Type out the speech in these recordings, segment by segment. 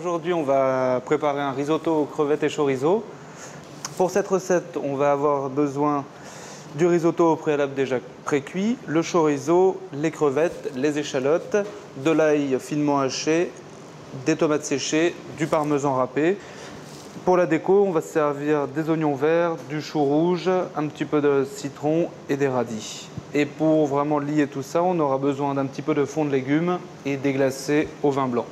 Aujourd'hui, on va préparer un risotto aux crevettes et chorizo. Pour cette recette, on va avoir besoin du risotto au préalable déjà pré-cuit, le chorizo, les crevettes, les échalotes, de l'ail finement haché, des tomates séchées, du parmesan râpé. Pour la déco, on va se servir des oignons verts, du chou rouge, un petit peu de citron et des radis. Et pour vraiment lier tout ça, on aura besoin d'un petit peu de fond de légumes et déglacé au vin blanc.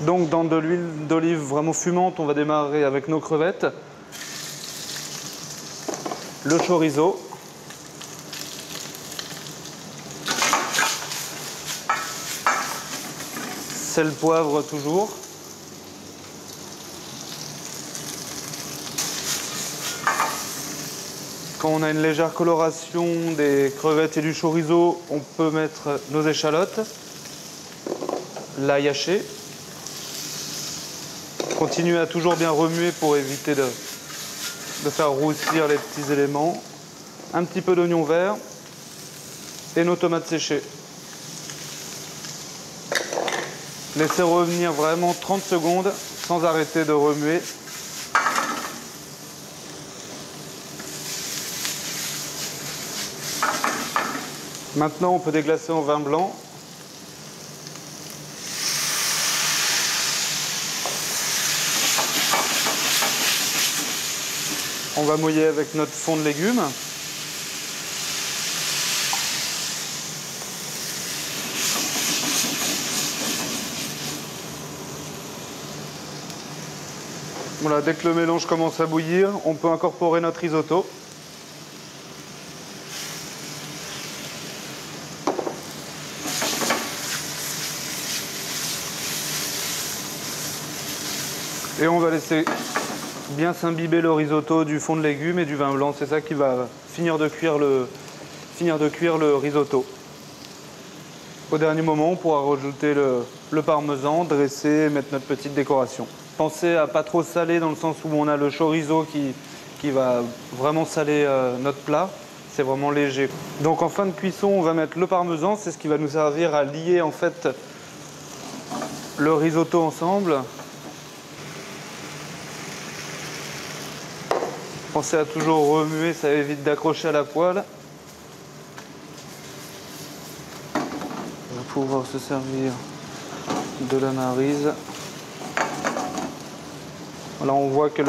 Donc dans de l'huile d'olive vraiment fumante, on va démarrer avec nos crevettes, le chorizo, sel, poivre toujours. Quand on a une légère coloration des crevettes et du chorizo, on peut mettre nos échalotes, l'ail haché. Continuez à toujours bien remuer pour éviter de faire roussir les petits éléments. Un petit peu d'oignon vert et nos tomates séchées. Laissez revenir vraiment 30 secondes sans arrêter de remuer. Maintenant, on peut déglacer en vin blanc. On va mouiller avec notre fond de légumes. Voilà, dès que le mélange commence à bouillir, on peut incorporer notre risotto. Et on va laisser bien s'imbiber le risotto du fond de légumes et du vin blanc. C'est ça qui va finir de cuire le risotto. Au dernier moment, on pourra rajouter le parmesan, dresser et mettre notre petite décoration. Pensez à pas trop saler dans le sens où on a le chorizo qui va vraiment saler notre plat. C'est vraiment léger. Donc en fin de cuisson, on va mettre le parmesan. C'est ce qui va nous servir à lier en fait le risotto ensemble. Pensez à toujours remuer, ça évite d'accrocher à la poêle. On va pouvoir se servir de la narise. Là, on voit que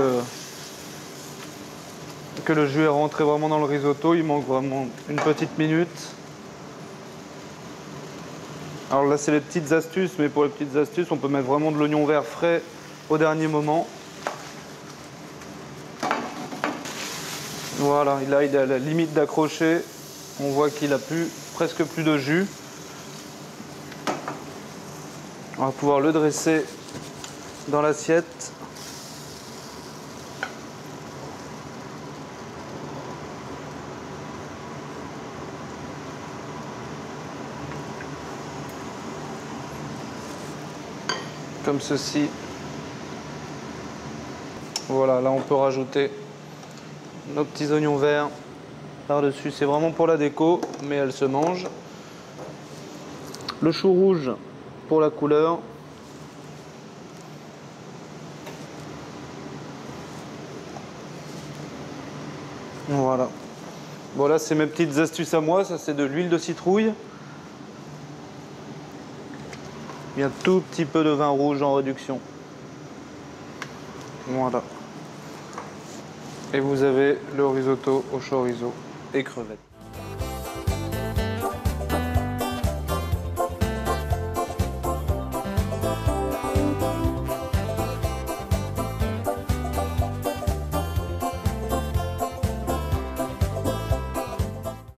le jus est rentré vraiment dans le risotto. Il manque vraiment une petite minute. Alors là, c'est les petites astuces, mais pour les petites astuces, on peut mettre vraiment de l'oignon vert frais au dernier moment. Voilà, là il est à la limite d'accrocher. On voit qu'il a presque plus de jus. On va pouvoir le dresser dans l'assiette. Comme ceci. Voilà, là on peut rajouter nos petits oignons verts par-dessus. C'est vraiment pour la déco, mais elle se mange. Le chou rouge pour la couleur. Voilà. Voilà, c'est mes petites astuces à moi. Ça, c'est de l'huile de citrouille. Il y a un tout petit peu de vin rouge en réduction. Voilà. Et vous avez le risotto au chorizo et crevettes.